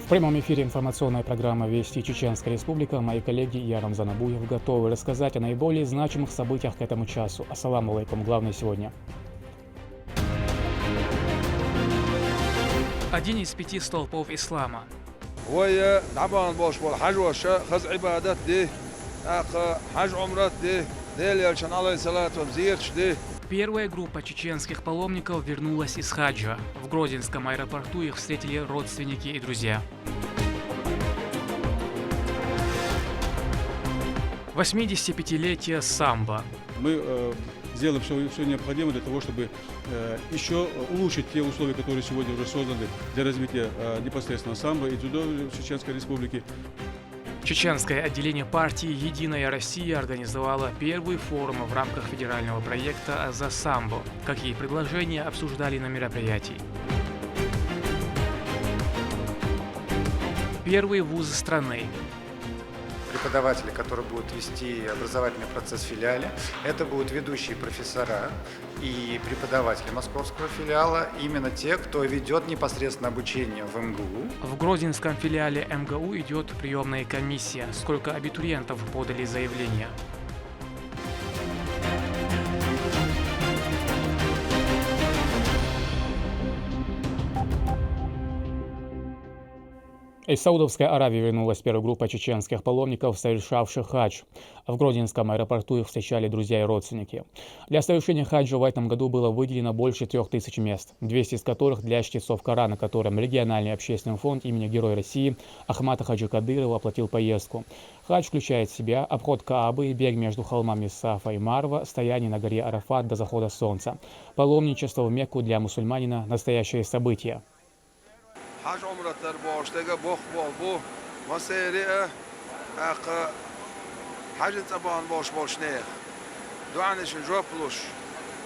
В прямом эфире информационная программа «Вести Чеченская Республика». Мои коллеги и я, Рамзан Абуев, готовы рассказать о наиболее значимых событиях к этому часу. Ассаламу алейкум. Главное сегодня. Один из 5 столпов ислама. Первая группа чеченских паломников вернулась из хаджа. В Грозинском аэропорту их встретили родственники и друзья. 85-летие самбо. Мы сделаем все необходимое для того, чтобы еще улучшить те условия, которые сегодня уже созданы для развития непосредственно самбо и дзюдо в Чеченской Республике. Чеченское отделение партии «Единая Россия» организовало первый форум в рамках федерального проекта «За самбо». Какие предложения обсуждали на мероприятии? Первый вуз страны. Преподаватели, которые будут вести образовательный процесс в филиале, это будут ведущие профессора и преподаватели московского филиала, именно те, кто ведет непосредственно обучение в МГУ. В Грозинском филиале МГУ идет приемная комиссия. Сколько абитуриентов подали заявление? Из Саудовской Аравии вернулась первая группа чеченских паломников, совершавших хадж. В Грозинском аэропорту их встречали друзья и родственники. Для совершения хаджа в этом году было выделено больше 3000 мест, 200 из которых для чтецов Корана, которым региональный общественный фонд имени Героя России Ахмата Хаджи Кадырова оплатил поездку. Хадж включает в себя обход Каабы, бег между холмами Сафа и Марва, стояние на горе Арафат до захода солнца. Паломничество в Мекку для мусульманина – настоящее событие. حج عمرتر باش دیگه بخ بو مسیره حج طبعا باش نه دوانش جوبلوش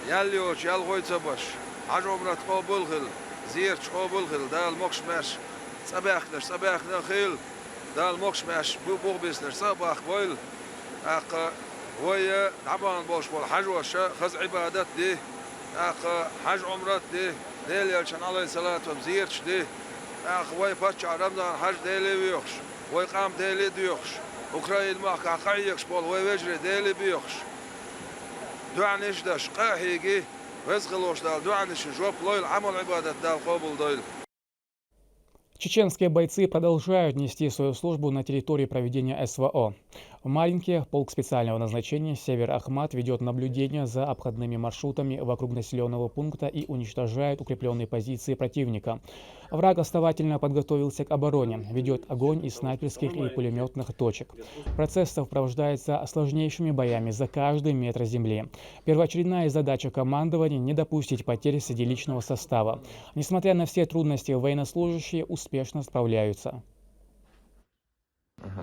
ياليوش يال غويت باش حج عمرت قبول خل زيرش قبول خل دال مخش مش صباح خيل دال مخش مش بو بيسنر صباح بويل ويا طبعا باش حج وش خز عبادات دي حج عمرت دي ديل يالشان عليه الصلاه وزيرش دي وای پاچ رمضان حج دیلی بیخش وای قام دیلی دیخش اوکراین ما قایقش بول وای وجر دیلی بیخش دوعنش داش قاهیگی وزغلوش دال دوعنش جوب لويل عمل عبادت دال قبول دال. Чеченские бойцы продолжают нести свою службу на территории проведения СВО. В Маринке полк специального назначения «Север Ахмат» ведет наблюдение за обходными маршрутами вокруг населенного пункта и уничтожает укрепленные позиции противника. Враг основательно подготовился к обороне, ведет огонь из снайперских и пулеметных точек. Процесс сопровождается сложнейшими боями за каждый метр земли. Первоочередная задача командования – не допустить потерь среди личного состава. Несмотря на все трудности, военнослужащие успешно справляются.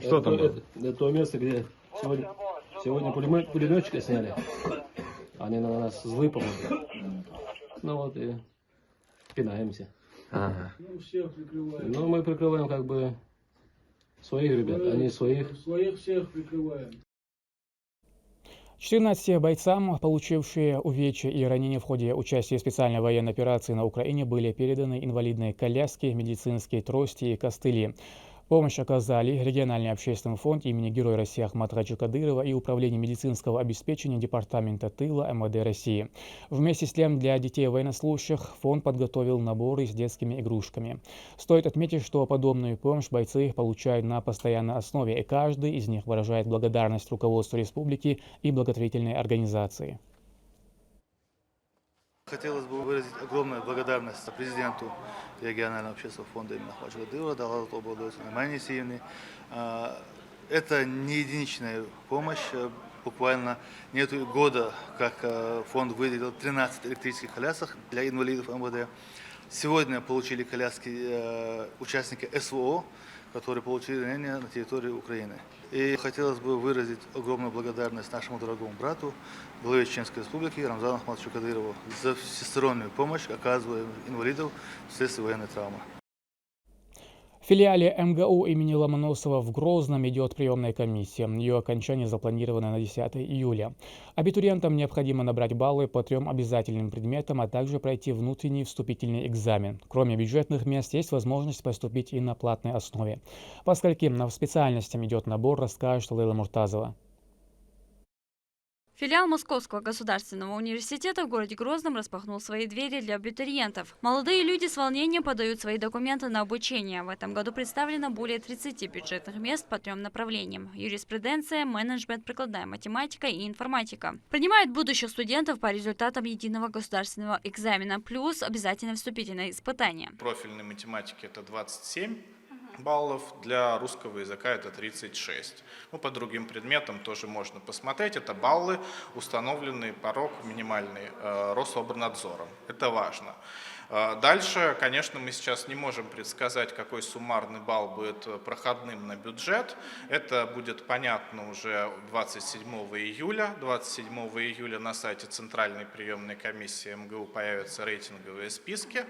Что там? Это то место, где сегодня пулеметчика сняли. Они на нас злые, по-моему. Ну вот и пинаемся. Ага. Ну, мы прикрываем как бы своих ребят, они своих. Своих всех прикрываем. 14 бойцам, получившие увечья и ранения в ходе участия в специальной военной операции на Украине, были переданы инвалидные коляски, медицинские трости и костыли. Помощь оказали региональный общественный фонд имени Героя России Ахмата Хаджи Кадырова и Управление медицинского обеспечения Департамента тыла МВД России. Вместе с тем для детей военнослужащих фонд подготовил наборы с детскими игрушками. Стоит отметить, что подобную помощь бойцы получают на постоянной основе, и каждый из них выражает благодарность руководству республики и благотворительной организации. Хотелось бы выразить огромную благодарность президенту регионального общественного фонда имени Ахмата Кадырова, Далалат Обладовичу Майне Сиевне. Это не единичная помощь. Буквально нету года, как фонд выделил 13 электрических колясок для инвалидов МВД. Сегодня получили коляски участники СВО, которые получили ранения на территории Украины. И хотелось бы выразить огромную благодарность нашему дорогому брату, главе Чеченской Республики Рамзану Ахматовичу Кадырову за всестороннюю помощь, оказываемую инвалидам вследствие военной травмы. В филиале МГУ имени Ломоносова в Грозном идет приемная комиссия. Ее окончание запланировано на 10 июля. Абитуриентам необходимо набрать баллы по 3 обязательным предметам, а также пройти внутренний вступительный экзамен. Кроме бюджетных мест, есть возможность поступить и на платной основе. По скольким специальностям идет набор, расскажет Лейла Муртазова. Филиал Московского государственного университета в городе Грозном распахнул свои двери для абитуриентов. Молодые люди с волнением подают свои документы на обучение. В этом году представлено более 30 бюджетных мест по 3 направлениям – юриспруденция, менеджмент, прикладная математика и информатика. Принимают будущих студентов по результатам единого государственного экзамена, плюс обязательно вступительное испытание. Профильной математики это 27 баллов, для русского языка это 36. Ну, по другим предметам тоже можно посмотреть. Это баллы, установленный порог минимальный Рособорнадзором. Это важно. Дальше, конечно, мы сейчас не можем предсказать, какой суммарный балл будет проходным на бюджет. Это будет понятно уже 27 июля. 27 июля на сайте Центральной приемной комиссии МГУ появятся рейтинговые списки,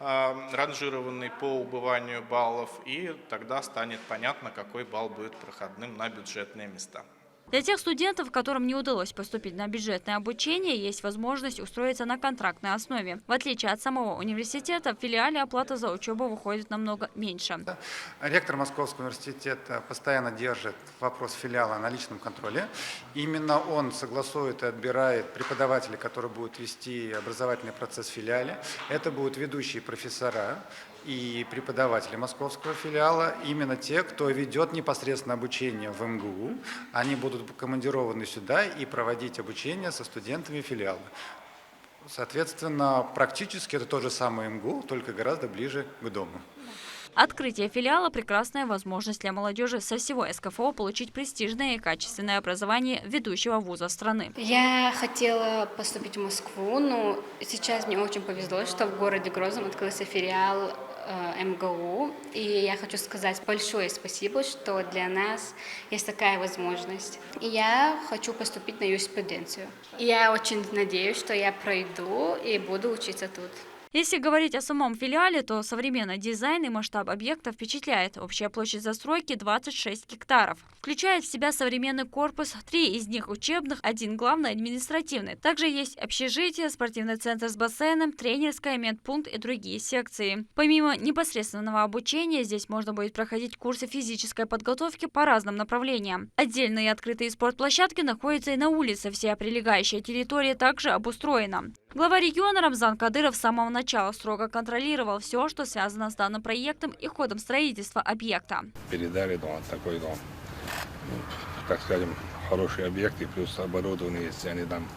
ранжированный по убыванию баллов, и тогда станет понятно, какой балл будет проходным на бюджетные места. Для тех студентов, которым не удалось поступить на бюджетное обучение, есть возможность устроиться на контрактной основе. В отличие от самого университета, в филиале оплата за учебу выходит намного меньше. Ректор Московского университета постоянно держит вопрос филиала на личном контроле. Именно он согласует и отбирает преподавателей, которые будут вести образовательный процесс в филиале. Это будут ведущие профессора и преподаватели московского филиала, именно те, кто ведет непосредственно обучение в МГУ. Они будут командированы сюда и проводить обучение со студентами филиала. Соответственно, практически это тот же самый МГУ, только гораздо ближе к дому. Открытие филиала – прекрасная возможность для молодежи со всего СКФО получить престижное и качественное образование ведущего вуза страны. Я хотела поступить в Москву, но сейчас мне очень повезло, что в городе Грозном открылся филиал МГУ. И я хочу сказать большое спасибо, что для нас есть такая возможность. И я хочу поступить на юриспруденцию. И я очень надеюсь, что я пройду и буду учиться тут. Если говорить о самом филиале, то современный дизайн и масштаб объекта впечатляет. Общая площадь застройки 26 гектаров. Включает в себя современный корпус, 3 из них учебных, 1 главный административный. Также есть общежитие, спортивный центр с бассейном, тренерская, медпункт и другие секции. Помимо непосредственного обучения, здесь можно будет проходить курсы физической подготовки по разным направлениям. Отдельные открытые спортплощадки находятся и на улице. Вся прилегающая территория также обустроена. Глава региона Рамзан Кадыров с самого начала строго контролировал все, что связано с данным проектом и ходом строительства объекта. Передали такой дом, так скажем, хороший объект и плюс оборудование, если они нам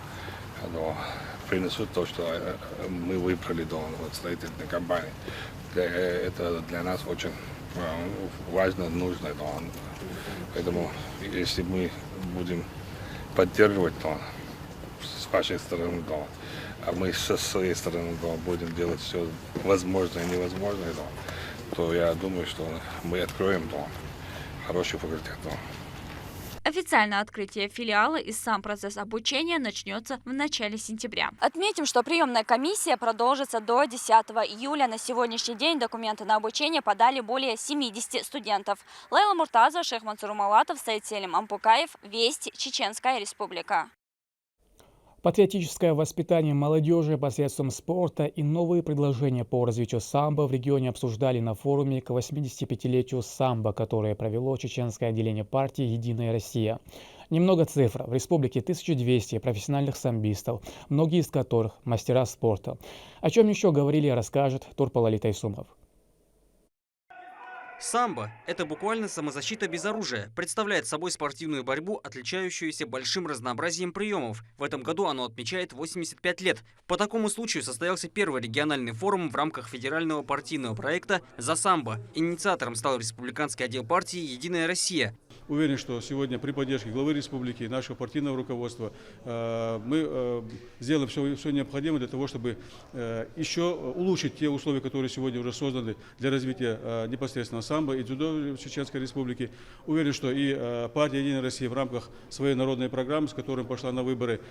принесут то, что мы выбрали строительной компании. Это для нас очень важно, нужно. Поэтому если мы будем поддерживать, то с вашей стороны, а мы со своей стороны будем делать все возможное и невозможное, то я думаю, что мы откроем хороший факультет. Официальное открытие филиала и сам процесс обучения начнется в начале сентября. Отметим, что приемная комиссия продолжится до 10 июля. На сегодняшний день документы на обучение подали более 70 студентов. Лейла Муртазова, Шейх Мансур Умалатов, Саид Селим Ампукаев, Вести, Чеченская Республика. Патриотическое воспитание молодежи посредством спорта и новые предложения по развитию самбо в регионе обсуждали на форуме к 85-летию самбо, которое провело чеченское отделение партии «Единая Россия». Немного цифр. В республике 1200 профессиональных самбистов, многие из которых мастера спорта. О чем еще говорили, расскажет Турпалали Тайсумов. Самбо – это буквально самозащита без оружия, представляет собой спортивную борьбу, отличающуюся большим разнообразием приемов. В этом году оно отмечает 85 лет. По такому случаю состоялся первый региональный форум в рамках федерального партийного проекта «За самбо». Инициатором стал республиканский отдел партии «Единая Россия». Уверен, что сегодня при поддержке главы республики и нашего партийного руководства мы сделаем все необходимое для того, чтобы еще улучшить те условия, которые сегодня уже созданы для развития непосредственно самбо и дзюдо в Чеченской Республике. Уверен, что и партия «Единая Россия» в рамках своей народной программы, с которой пошла на выборы,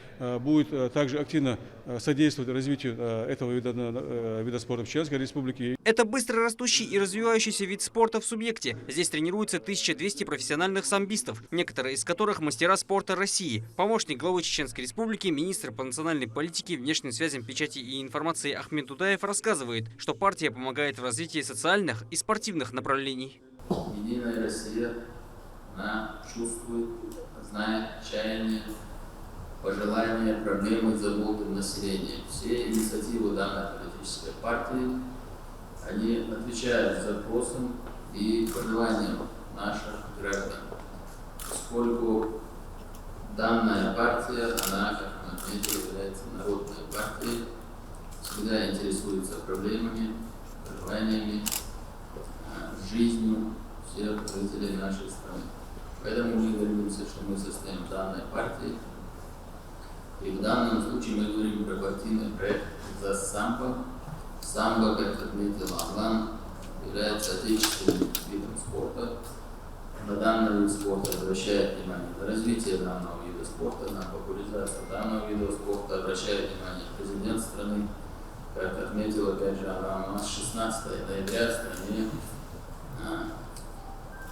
будет также активно содействовать развитию этого вида спорта в Чеченской Республике. Это быстро растущий и развивающийся вид спорта в субъекте. Здесь тренируются 1200 профессиональных самбистов, некоторые из которых мастера спорта России. Помощник главы Чеченской Республики, министр по национальной политике, внешним связям, печати и информации Ахмед Дудаев рассказывает, что партия помогает в развитии социальных и спортивных направлений. Единая Россия, она чувствует, знает чаяние, пожелания, проблемы, заботы населения. Все инициативы данной политической партии, они отвечают запросам и пожеланиям наших граждан. Поскольку данная партия, она, как мы отметили, является народной партией, всегда интересуется проблемами, пожеланиями, жизнью всех жителей нашей страны. Поэтому мы гордимся, что мы состоим в данной партии. И в данном случае мы говорим про партийный проект «За самбо». Самбо, как отметил Аглан, является отечественным видом спорта. На данный вид спорта обращает внимание на развитие данного вида спорта, на популяризацию данного вида спорта, обращает внимание президент страны. Как отметил опять же Аглан, у нас 16 ноября в стране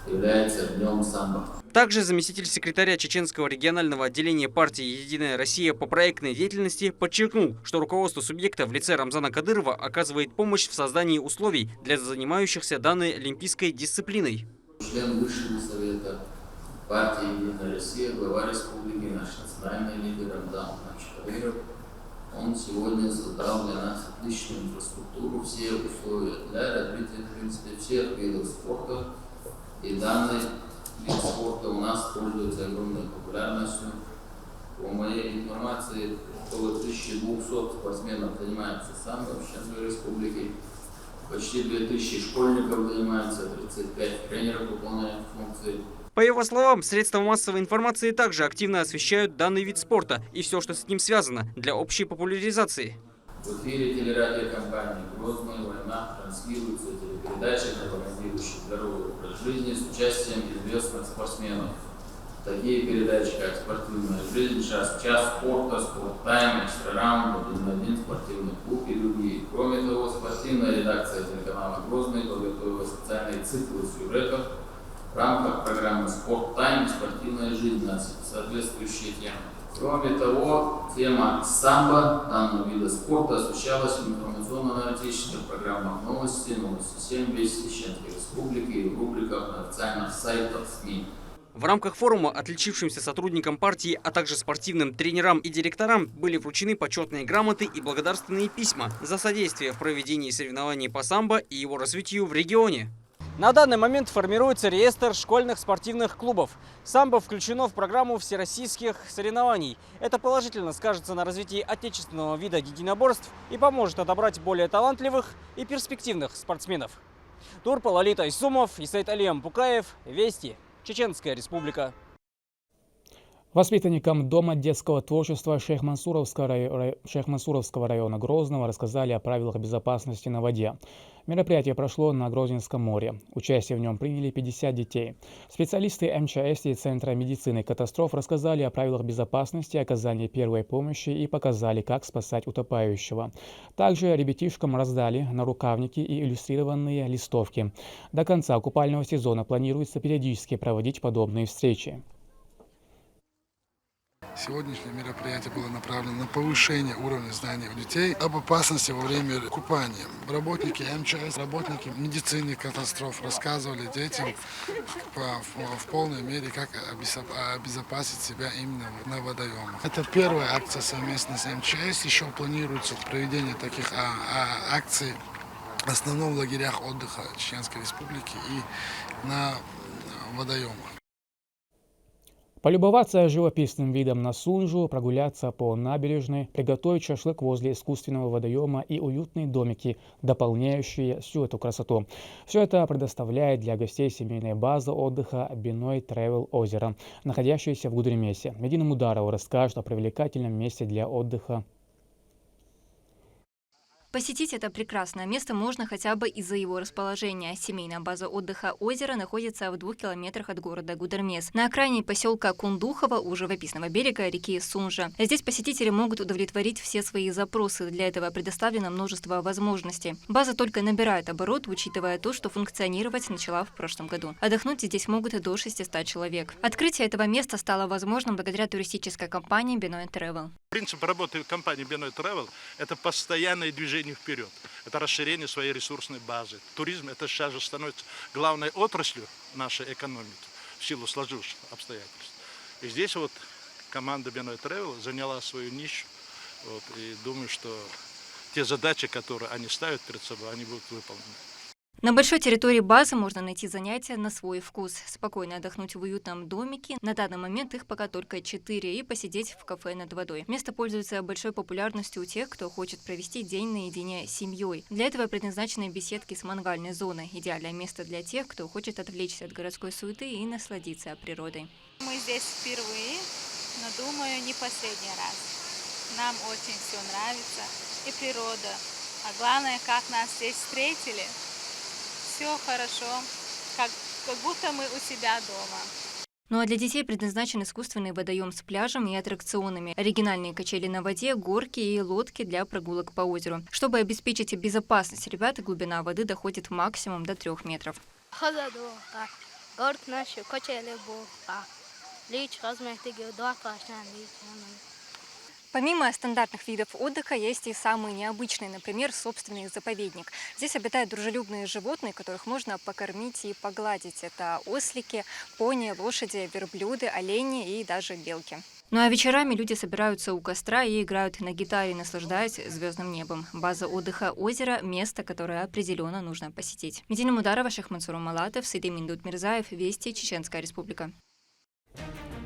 является днем самбо. Также заместитель секретаря Чеченского регионального отделения партии «Единая Россия» по проектной деятельности подчеркнул, что руководство субъекта в лице Рамзана Кадырова оказывает помощь в создании условий для занимающихся данной олимпийской дисциплиной. Член Высшего совета партии «Единая Россия», глава республики, наш национальный лидер Рамзан Кадыров, он сегодня создал для нас отличную инфраструктуру, все условия для развития, в принципе, всех видов спорта. И данный вид спорта у нас пользуется огромной популярностью. По моей информации, около 1200 спортсменов занимаются самбо в Чеченской Республике. Почти 2000 школьников занимаются, 35 тренеров выполняют функции. По его словам, средства массовой информации также активно освещают данный вид спорта и все, что с ним связано, для общей популяризации. В эфире телерадиокомпании «Грозный война» транслируются телепередачи, пропагандирующие здоровый образ жизни с участием известных спортсменов. Такие передачи, как «Спортивная жизнь», «Час спорта», «Спорт-тайм», «Экстра раунд», «1-1», «Спортивный клуб» и другие. Кроме того, спортивная редакция телеканала «Грозный» подготовила специальные циклы сюжетов в рамках программы «Спорт-тайм» и «Спортивная жизнь» на соответствующие темы. Кроме того, тема самбо, данного вида спорта, освещалась в информационно-аналитических программах «Новости», «Новости 7», «Вести Чеченской Республики» и в рубриках на официальных сайтах СМИ. В рамках форума отличившимся сотрудникам партии, а также спортивным тренерам и директорам были вручены почетные грамоты и благодарственные письма за содействие в проведении соревнований по самбо и его развитию в регионе. На данный момент формируется реестр школьных спортивных клубов. Самбо включено в программу всероссийских соревнований. Это положительно скажется на развитии отечественного вида единоборств и поможет отобрать более талантливых и перспективных спортсменов. Турпа Лолита Исумов, Исайт Алием Пукаев, Вести, Чеченская Республика. Воспитанникам Дома детского творчества Шейх-Мансуровского района Грозного рассказали о правилах безопасности на воде. Мероприятие прошло на Грозненском море. Участие в нем приняли 50 детей. Специалисты МЧС и Центра медицины катастроф рассказали о правилах безопасности, оказания первой помощи и показали, как спасать утопающего. Также ребятишкам раздали нарукавники и иллюстрированные листовки. До конца купального сезона планируется периодически проводить подобные встречи. Сегодняшнее мероприятие было направлено на повышение уровня знаний у детей об опасности во время купания. Работники МЧС, работники медицины катастроф рассказывали детям в полной мере, как обезопасить себя именно на водоемах. Это первая акция совместно с МЧС. Еще планируется проведение таких акций в основном в лагерях отдыха Чеченской Республики и на водоемах. Полюбоваться живописным видом на Сунжу, прогуляться по набережной, приготовить шашлык возле искусственного водоема и уютные домики, дополняющие всю эту красоту. Все это предоставляет для гостей семейная база отдыха Биной Travel Озеро, находящаяся в Гудермесе. Медина Мударова расскажет о привлекательном месте для отдыха. Посетить это прекрасное место можно хотя бы из-за его расположения. Семейная база отдыха «Озеро» находится в 2 километрах от города Гудермес, на окраине поселка Кундухово у живописного берега реки Сунжа. Здесь посетители могут удовлетворить все свои запросы. Для этого предоставлено множество возможностей. База только набирает оборот, учитывая то, что функционировать начала в прошлом году. Отдохнуть здесь могут до 600 человек. Открытие этого места стало возможным благодаря туристической компании Биной Travel. Принцип работы компании Биной Travel – это постоянное движение вперед, это расширение своей ресурсной базы. Туризм – это сейчас же становится главной отраслью нашей экономики в силу сложившихся обстоятельств. И здесь вот команда Биной Travel заняла свою нишу, и думаю, что те задачи, которые они ставят перед собой, они будут выполнены. На большой территории базы можно найти занятия на свой вкус. Спокойно отдохнуть в уютном домике. На данный момент их пока только 4. И посидеть в кафе над водой. Место пользуется большой популярностью у тех, кто хочет провести день наедине с семьей. Для этого предназначены беседки с мангальной зоной. Идеальное место для тех, кто хочет отвлечься от городской суеты и насладиться природой. Мы здесь впервые, но, думаю, не последний раз. Нам очень все нравится. И природа. А главное, как нас здесь встретили. Все хорошо, как будто мы у себя дома. Ну а для детей предназначен искусственный водоем с пляжем и аттракционами, оригинальные качели на воде, горки и лодки для прогулок по озеру. Чтобы обеспечить безопасность ребят, глубина воды доходит максимум до 3 метров. Помимо стандартных видов отдыха, есть и самые необычные, например, собственный заповедник. Здесь обитают дружелюбные животные, которых можно покормить и погладить. Это ослики, пони, лошади, верблюды, олени и даже белки. Ну а вечерами люди собираются у костра и играют на гитаре, наслаждаясь звездным небом. База отдыха «Озеро» – место, которое определенно нужно посетить. Медина Мударова, Шахмансур Малатов, Сидимин Дутмирзаев, Вести, Чеченская Республика.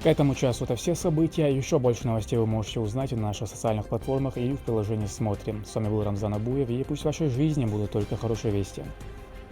К этому часу это все события. Еще больше новостей вы можете узнать на наших социальных платформах и в приложении «Смотрим». С вами был Рамзан Абуев, и пусть в вашей жизни будут только хорошие вести.